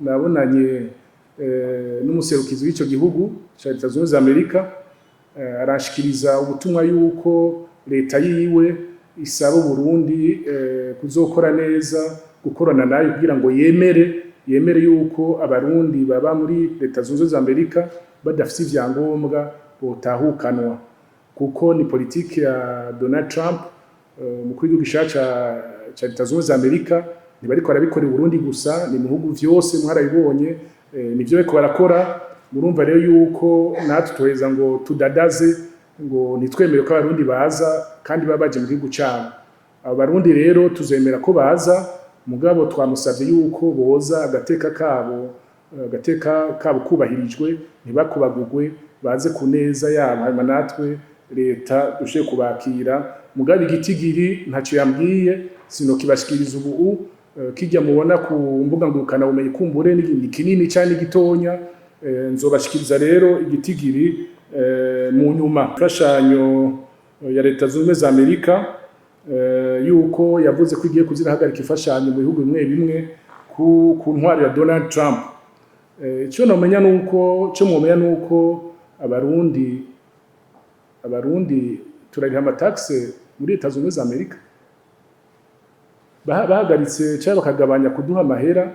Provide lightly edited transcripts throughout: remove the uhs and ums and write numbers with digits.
nabonanye n'umuserukizi w'ico gihugu ca Leta Zunze Ubumwe za Amerika, arashikiriza ubutumwa yuko leta yiwe isaba Burundi kuzokora neza, gukorana nayo kugira ngo yemere yuko abarundi baba muri Leta Zunze Ubumwe za Amerika badafise ivyangombwa botahukanwa, kuko ni politiki ya Donald Trump, umukuru w'igihugu ca Leta Zunze Ubumwe za Amerika. Ntibariko barabikora i Burundi gusa, ni mu bihugu vyose mwarabibonye, nivyo bariko barakora. Murumva rero yuko natwe tuheza ngo tudadaze, ngo ntitwemere ko abarundi baza kandi baba baje mu gihugu cabo. Abo barundi rero tuzemera ko baza, mugabo twamusavye yuko boza agateka kabo kubahirijwe, ntibakubagugwe, baze ku neza yabo, hanyuma natwe leta dushoboye kubakira. Mugabo igitigiri ntaco yambwiye, sinokibashikiriza ubu. Kirya mubona ku mbuga ngurukana bumenyi kumbure ni kinini cyane gitonya, nzobashikiriza rero igitigiri mu nyuma. Imfashanyo ya Leta Zunze Ubumwe za Amerika yuko yavuze ko igiye kuzirahagarika imfashanyo mu bihugu bimwe bimwe ku ntwaro ya Donald Trump. Ico nomenya nuko abarundi turariha amataxe muri Leta Zunze Ubumwe za Amerika, bahagaritse cyangwa bakagabanya kuduha amahera.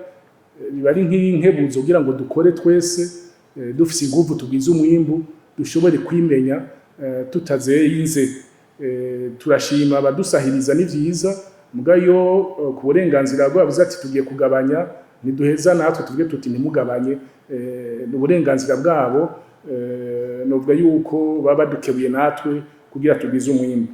Biba ari nk'inkebuzo kugira ngo dukore twese dufise inguvu, tugwize umwimbu, dushobore kwimenya tutazeyinze. Turashima abadusahiriza, ni vyiza, mugabo iyo ku burenganzira bwabo ati tugiye kugabanya, ntiduheza natwe tuvuge tuti ntimugabanye. N'uburenganzira bwabo, novuga yuko baba badukebuye natwe kugira tugwize umwimbu.